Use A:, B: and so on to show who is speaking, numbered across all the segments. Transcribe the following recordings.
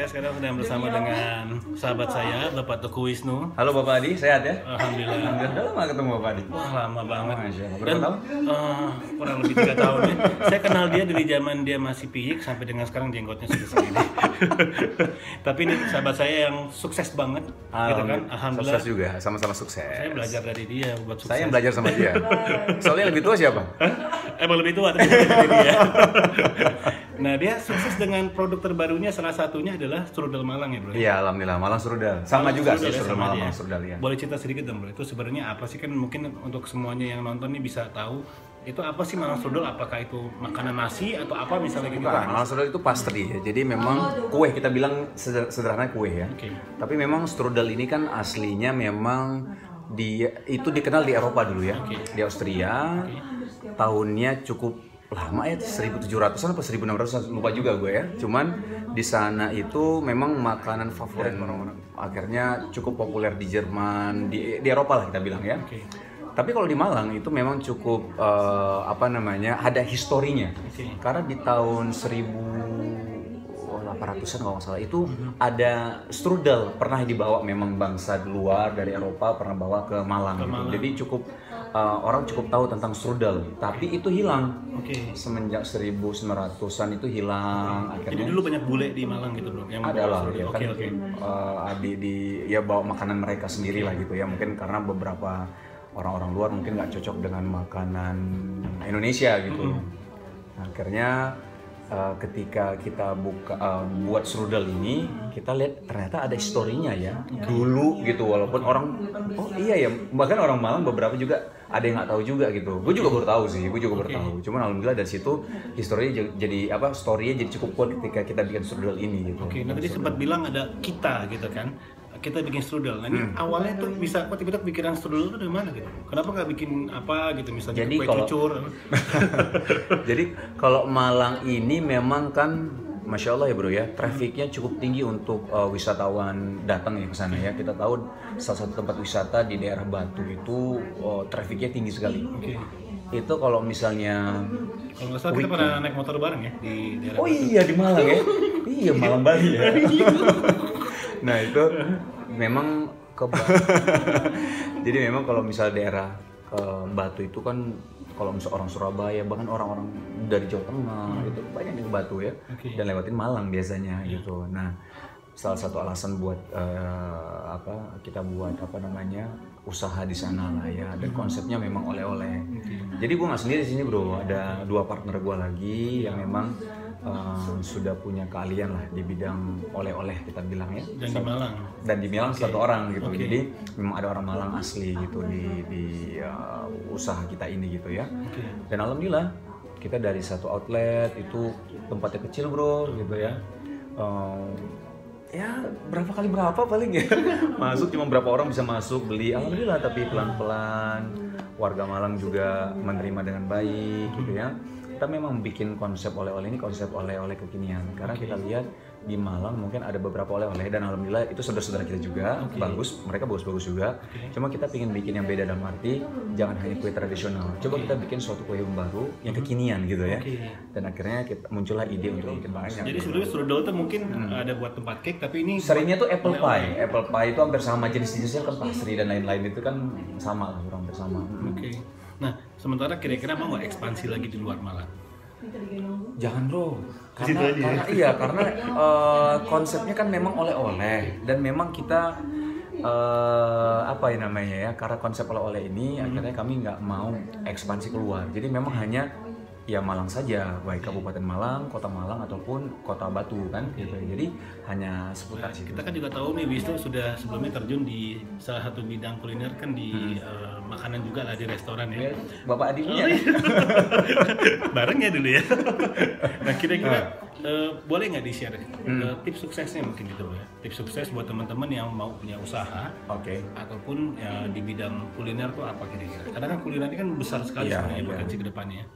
A: Saya sekarang sedang bersama dengan sahabat saya, Bapak Teguh Wisnu.
B: Halo Bapak Adi, sehat ya?
A: Alhamdulillah.
B: Udah lama ketemu Bapak Adi.
A: Wah, lama banget.
B: Masya Allah.
A: Dan
B: Berapa tahun?
A: kurang lebih 3 tahun ya. Saya kenal dia dari zaman dia masih piyik sampai dengan sekarang jenggotnya sudah segini. Tapi ini sahabat saya yang sukses banget, gitu kan? Alhamdulillah.
B: Sukses juga, sama-sama sukses.
A: Saya belajar dari dia buat sukses.
B: Saya yang belajar sama dia. Soalnya lebih tua siapa?
A: Emang lebih tua tapi saya dari dia. Nah, dia sukses dengan produk terbarunya, salah satunya adalah strudel Malang ya, Bro.
B: Iya, alhamdulillah. Malang Strudel. Sama juga sih strudel
A: sama
B: Malang,
A: dia.
B: Malang Strudel ya.
A: Boleh cerita sedikit dong, Bro. Itu sebenarnya apa sih, kan mungkin untuk semuanya yang nonton nih bisa tahu itu apa sih Malang Strudel? Apakah itu makanan nasi atau apa misalnya gitu?
B: Bukan, Malang Strudel itu pastry ya. Jadi memang kue, kita bilang sederhana kue ya.
A: Oke.
B: Tapi memang strudel ini kan aslinya memang itu dikenal di Eropa dulu ya. Di Austria. Tahunnya cukup lama ya, 1700-an atau 1600-an, lupa juga gue ya. Cuman di sana itu memang makanan favorit orang-orang. Akhirnya cukup populer di Jerman, di Eropa lah kita bilang ya.
A: Oke.
B: Tapi kalau di Malang itu memang cukup ada historinya. Karena di tahun 1800-an kalau nggak salah itu ada strudel pernah dibawa, memang bangsa luar dari Eropa pernah bawa ke Malang. Gitu. Jadi cukup orang cukup tahu tentang strudel, tapi itu hilang. Semenjak 1900-an itu hilang.
A: Jadi
B: Akhirnya
A: dulu banyak bule di Malang gitu, Bro, yang
B: ada lah
A: strudel.
B: ya kan. Ya bawa makanan mereka sendiri lah gitu ya, mungkin karena beberapa orang-orang luar mungkin nggak cocok dengan makanan Indonesia gitu. Nah, akhirnya ketika kita buat strudel ini, kita lihat ternyata ada historinya ya dulu gitu, walaupun orang iya ya, bahkan orang Malang beberapa juga ada yang nggak tahu juga gitu. Gue juga baru tahu sih, cuman alhamdulillah dari situ historinya jadi storynya jadi cukup kuat ketika kita bikin strudel ini gitu.
A: Oke, nah tadi sempat bilang ada kita gitu kan, kita bikin strudel. Nah, ini awalnya tuh bisa kok tiba-tiba pikiran strudel itu dari mana gitu? Kenapa nggak bikin apa gitu, misalnya
B: Jadi
A: kue cucur?
B: Jadi kalau Malang ini memang kan, masya Allah ya bro ya, trafficnya cukup tinggi untuk wisatawan datang ya ke sana ya. Kita tahu salah satu tempat wisata di daerah Batu itu trafficnya tinggi sekali. Itu kalau misalnya
A: Kalau nggak salah kita pernah naik motor bareng ya di daerah.
B: Oh iya, di Malang ya. Iya, Malang Bali ya. Nah itu memang jadi memang kalau misal daerah Batu itu kan, kalau misal orang Surabaya, bahkan orang-orang dari Jawa Tengah itu banyak yang ke Batu ya, dan lewatin Malang biasanya gitu. Nah, salah satu alasan buat kita buat usaha di sana lah ya, dan konsepnya memang oleh-oleh. Jadi gue nggak sendiri di sini bro, ada 2 partner gue lagi yang memang sudah punya keahlian lah di bidang oleh-oleh kita bilang ya. Dan di Malang 1 orang gitu. Jadi memang ada orang Malang asli gitu di usaha kita ini gitu ya. Dan alhamdulillah kita dari 1 outlet itu tempatnya kecil bro gitu ya. Ya berapa paling ya masuk, cuma berapa orang bisa masuk beli, alhamdulillah. Tapi pelan-pelan warga Malang juga menerima dengan baik gitu ya. Kita memang bikin konsep oleh-oleh ini konsep oleh-oleh kekinian, karena kita lihat di Malang mungkin ada beberapa oleh-oleh, dan alhamdulillah itu saudara-saudara kita juga bagus, mereka bagus-bagus juga. Cuma kita ingin bikin yang beda, dalam arti jangan hanya kue tradisional, coba kita bikin suatu kue yang baru yang kekinian gitu ya. Dan akhirnya muncullah ide untuk bikin banyak.
A: Jadi sebenarnya strudel itu mungkin ada buat tempat cake, tapi ini
B: seringnya tuh apple pie itu hampir sama jenis-jenisnya kan, pastry dan lain-lain itu kan sama lah, hampir sama.
A: Nah, sementara kira-kira mau nggak ekspansi lagi di luar Malang?
B: Jangan bro, karena konsepnya kan memang oleh-oleh, dan memang kita karena konsep oleh-oleh ini akhirnya kami nggak mau ekspansi keluar. Jadi memang hanya ya Malang saja, baik Kabupaten Malang, Kota Malang ataupun Kota Batu kan gitu. Jadi hanya seputar situ.
A: Kita kan juga tahu nih, Wisnu sudah sebelumnya terjun di salah satu bidang kuliner kan, di makanan juga lah, di restoran ya.
B: Bapak Adi punya
A: barengnya dulu ya. Nah, kira-kira boleh nggak di-share tips suksesnya mungkin gitu ya, tips sukses buat teman-teman yang mau punya usaha ataupun ya, di bidang kuliner tuh apa kira-kira? Karena kan kuliner ini kan besar sekali sebenarnya potensi ke depannya.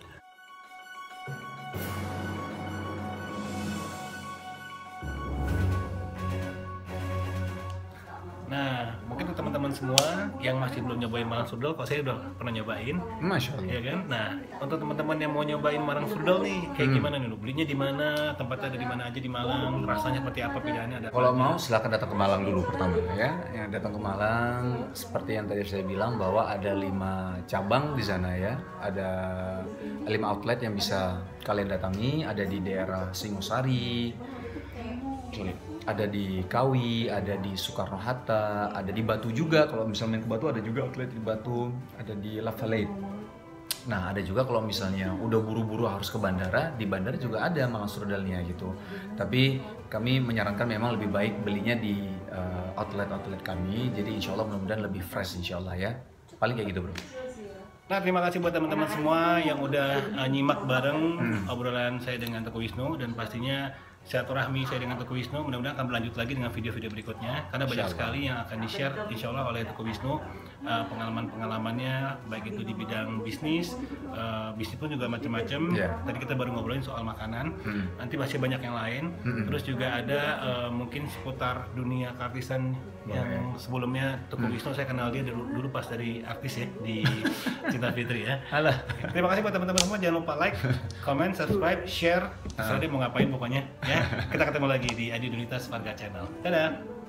A: Nah, mungkin teman-teman teman-teman semua yang masih belum nyobain Malang Strudel, kalau saya udah pernah nyobain.
B: Masya Allah.
A: Ya kan? Nah, untuk teman-teman yang mau nyobain Malang Strudel nih, kayak gimana nih? Belinya di mana? Tempatnya ada di mana aja di Malang? Rasanya seperti apa, pilihannya ada?
B: Kalau mau silakan datang ke Malang dulu pertama ya. Yang datang ke Malang seperti yang tadi saya bilang bahwa ada 5 cabang di sana ya. Ada 5 outlet yang bisa kalian datangi, ada di daerah Singosari, ada di Kawi, ada di Soekarno-Hatta, ada di Batu juga. Kalau misalnya main ke Batu ada juga outlet di Batu, ada di La Valette. Nah, ada juga kalau misalnya udah buru-buru harus ke bandara, di bandara juga ada Malang Strudelnya gitu. Tapi kami menyarankan memang lebih baik belinya di outlet-outlet kami. Jadi insya Allah mudah-mudahan lebih fresh insya Allah ya. Paling kayak gitu bro.
A: Nah, terima kasih buat teman-teman semua yang udah nyimak bareng obrolan saya dengan Teguh Wisnu, dan pastinya silaturahmi saya dengan Teguh Wisnu mudah-mudahan akan berlanjut lagi dengan video-video berikutnya, karena banyak sekali yang akan di-share insya Allah oleh Teguh Wisnu, pengalaman-pengalamannya baik itu di bidang bisnis, bisnis pun juga macam-macam. Tadi kita baru ngobrolin soal makanan, nanti masih banyak yang lain. Terus juga ada mungkin seputar dunia keartisan yang sebelumnya Teguh Wisnu saya kenal dia dulu pas dari artis ya di Cinta Fitri ya. Terima kasih buat teman-teman semua, jangan lupa like, comment, subscribe, share. Terserah dia mau ngapain pokoknya ya. Kita ketemu lagi di Adi Dunitas Warga Channel. Dadah.